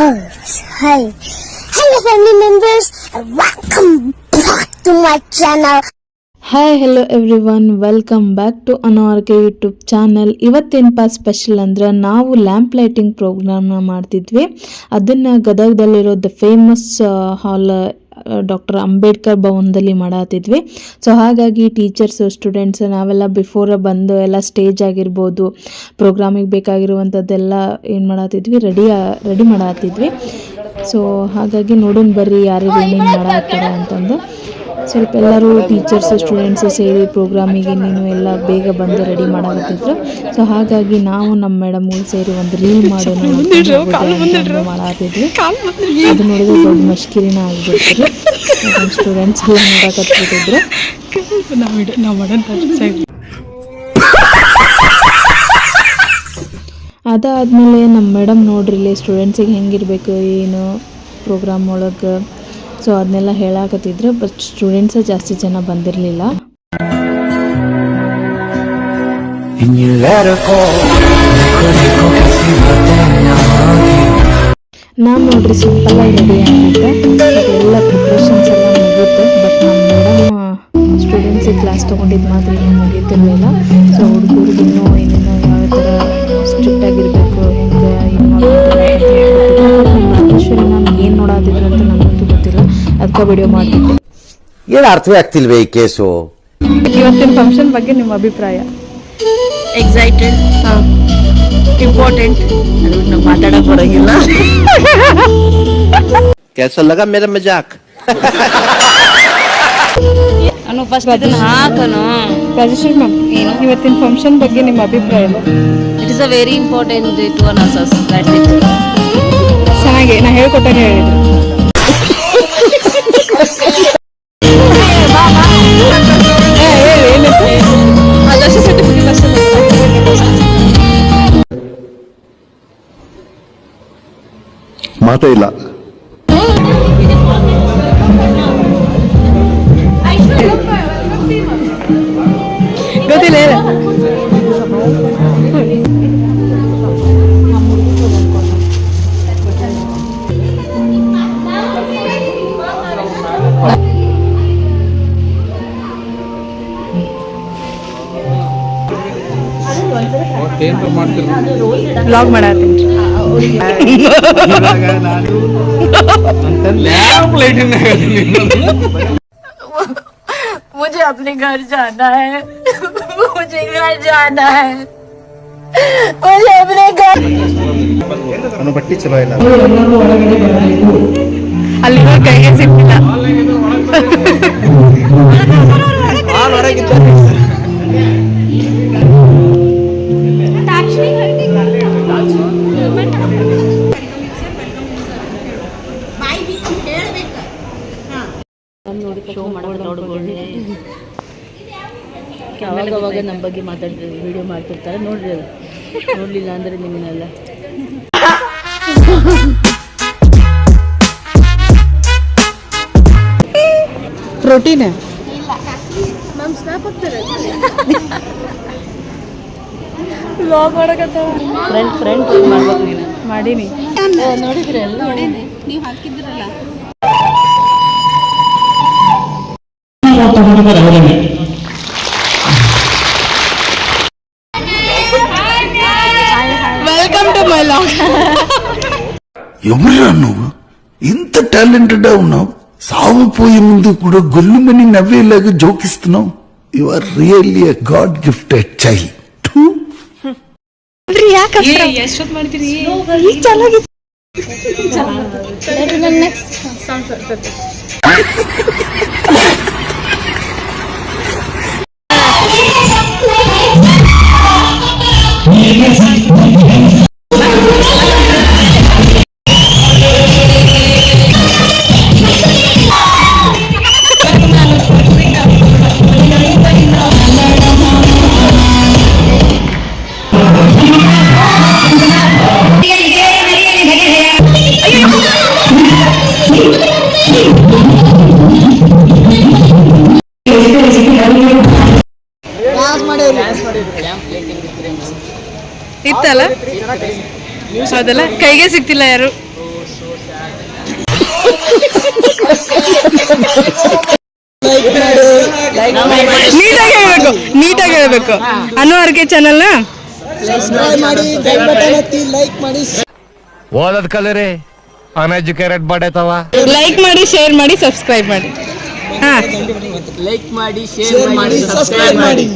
Hi. Hello family members, welcome back to my channel. Hi hello everyone, welcome back to ಅನಾರ್ಕೆ YouTube channel. ಇವತ್ತೇನಪ್ಪ special ಅಂದ್ರೆ ನಾವು lamp lighting ಪ್ರೋಗ್ರಾಮ್ನ ಮಾಡ್ತಿದ್ವಿ. ಅದನ್ನು ಗದಗದಲ್ಲಿರೋ the famous hall doctor Ambedkar ಭವನದಲ್ಲಿ ಮಾಡತ್ತಿದ್ವಿ. ಸೊ ಹಾಗಾಗಿ ಟೀಚರ್ಸ್ ಸ್ಟೂಡೆಂಟ್ಸ್ ನಾವೆಲ್ಲ ಬಿಫೋರ್ ಬಂದು ಎಲ್ಲ ಸ್ಟೇಜ್ ಆಗಿರ್ಬೋದು, ಪ್ರೋಗ್ರಾಮಿಗೆ ಬೇಕಾಗಿರುವಂಥದ್ದೆಲ್ಲ ಏನು ಮಾಡತ್ತಿದ್ವಿ, ರೆಡಿ ಮಾಡತ್ತಿದ್ವಿ. ಸೊ ಹಾಗಾಗಿ ನೋಡೋಣ ಬರ್ರಿ ಯಾರಿಗೆ ಏನೇನು ಮಾಡತ್ತಾರ ಅಂತಂದು. ಸ್ವಲ್ಪ ಎಲ್ಲರೂ ಟೀಚರ್ಸ್ ಸ್ಟೂಡೆಂಟ್ಸ್ ಸೇರಿ ಪ್ರೋಗ್ರಾಮಿಗೆ ಇನ್ನೇನು ಎಲ್ಲ ಬೇಗ ಬಂದು ರೆಡಿ ಮಾಡಾಕತ್ತಿದ್ರು. ಸೊ ಹಾಗಾಗಿ ನಾವು ನಮ್ಮ ಮೇಡಮ್ಗಳು ಸೇರಿ ಒಂದು ರೀಲ್ ಮಾಡೋಣ ಮಾಡತ್ತಿದ್ವಿ. ಅದು ನೋಡಿದ್ರೆ ದೊಡ್ಡ ಮಷ್ಕಿರಿನ ಆಗಿಬಿಡ್ತಾರೆ. ನಮ್ಮ ಸ್ಟೂಡೆಂಟ್ಸ್ ಎಲ್ಲ ನೋಡಕತ್ತಿದ್ರು. ಅದಾದಮೇಲೆ ನಮ್ಮ ಮೇಡಮ್ ನೋಡ್ರಿಲ್ಲಿ ಸ್ಟೂಡೆಂಟ್ಸಿಗೆ ಹೆಂಗಿರಬೇಕು ಏನು ಪ್ರೋಗ್ರಾಮ್ ಒಳಗೆ, ಸೊ ಅದನ್ನೆಲ್ಲ ಹೇಳಾಕತ್ತಿದ್ರು. ಬಟ್ ಸ್ಟೂಡೆಂಟ್ಸೇ ಜಾಸ್ತಿ ಜನ ಬಂದಿರಲಿಲ್ಲ. ನಾನು ನೋಡ್ರಿ ಸಿಂಪಲ್ಲಾಗಿ ರೆಡಿ ಆಗಿದ್ದೆ. ಎಲ್ಲ ಪ್ರಿಪ್ರೇಷನ್ಸ್ ಎಲ್ಲ ಮುಗಿಯುತ್ತೆ. ಬಟ್ ನಮ್ಮ ಮೇಡಮ್ ಸ್ಟೂಡೆಂಟ್ಸಿಗೆ ಕ್ಲಾಸ್ ತೊಗೊಂಡಿದ್ದು ಮಾತ್ರ ಇನ್ನೂ ಮುಗೀತಿರಲಿಲ್ಲ. ಸೊ ಹುಡುಗರಿಗೆ ಇನ್ನೂ ಏನೇನೋ ಯಾವ ಥರ ಸ್ಟ್ರಿಕ್ಟ್ ಆಗಿರಬೇಕು, ಹೆಂಗೆ ಏನು ರಾಜೇಶ್ವರಿ ನಾನು ಏನು ನೋಡಾತಿದ್ರು ಅಂತ ನನಗಂತೂ ಗೊತ್ತಿಲ್ಲ. ಅದಕ್ಕೆ ವಿಡಿಯೋ ಮಾಡ್ತಿದ್ದೆ. ಏನು ಅರ್ಥವೇ ಆಗ್ತಿಲ್ವೇ ಈ ಕೇಸು? ಇವತ್ತಿನ ಫಂಕ್ಷನ್ ಬಗ್ಗೆ ನಿಮ್ಮ ಅಭಿಪ್ರಾಯ? ಎಕ್ಸೈಟೆಡ್, ಇಂಪಾರ್ಟೆಂಟ್, ಅದು ನಾವು ಮಾತಾಡಕ್ ಬರಂಗಿಲ್ಲ. कैसा लगा मेरा मजाक? ಅನು ಫಸ್ಟ್ ಇದನ್ನ ಹಾಕನು. ರಾಜೇಶ್ವರಿ ಮ್ಯಾಮ್, ಏನು ಇವತ್ತಿನ ಫಂಕ್ಷನ್ ಬಗ್ಗೆ ನಿಮ್ಮ ಅಭಿಪ್ರಾಯ? It is a very important to on us. That's it. ಚೆನ್ನಾಗಿ ನಾ ಹೇಳ್ಕೊಟ್ಟಾಗ ಹೇಳಿದ್ರು. ಮಾತೇ ಇಲ್ಲ. ಗೊತ್ತಿಲ್ಲ. ಬ್ಲಾಗ್ ಮಾಡತ್ತೀನಿ. मुझे अपने घर जाना है. मुझे घर जाना है. मुझे अपने घर. ನಾನು ಬಟ್ಟಿ ಚಲೋ ಇಲ್ಲ. ಅಲ್ಲಿ ಕೈಗೆ ಸಿಕ್ಕಿಲ್ಲ. ಅವಾಗ ನಮ್ಮ ಬಗ್ಗೆ ಮಾತಾಡ್ತಾರೆ, ವಿಡಿಯೋ ಮಾಡ್ತಿರ್ತಾರೆ. ನೋಡ್ರಿ, ಅದು ನೋಡ್ಲಿಲ್ಲ ಅಂದ್ರೆ ನಿಮ್ಮನ್ನೆಲ್ಲ ಪ್ರೋಟೀನ್ ಬ್ಲಾಗ್ ಮಾಡಕತ್ತಾವ. ಫ್ರೆಂಡ್ ಮಾಡ್ಬೇಕು ನೀನು. ಮಾಡೀನಿ. ನೋಡಿದ್ರೆ ಎಲ್ಲ ನೀವು ಹಾಕಿದ್ರಲ್ಲ. Welcome to my log. ఎవరురా నువ్వు? ఇంత టాలెంటెడ్ ఉన్నావు. సాగుపోయే ముందు కూడా గొల్లుమని నవ్వేలాగా జోకిస్తున్నావు. You are really a god gifted child. ಎಷ್ಟೊತ್ತು ಮಾಡ್ತೀರಿ? ಇತ್ತಲ್ಲ, ಅದೆಲ್ಲ ಕೈಗೆ ಸಿಗ್ತಿಲ್ಲ ಯಾರು. ನೀಟಾಗಿ ಹೇಳ್ಬೇಕು ಅನು ಆರ್ಕೆ ಚಾನಲ್ನ ಓದದ್ ಕಲರಿ ಅನ್ಎಜುಕೇಟೆಡ್ ಬಡೇತವ ಲೈಕ್ ಮಾಡಿ ಶೇರ್ ಮಾಡಿ ಸಬ್ಸ್ಕ್ರೈಬ್ ಮಾಡಿ ಹಾ ಲೈಕ್ ಮಾಡಿ ಶೇರ್ ಮಾಡಿ ಸಬ್ಸ್ಕ್ರೈಬ್ ಮಾಡಿ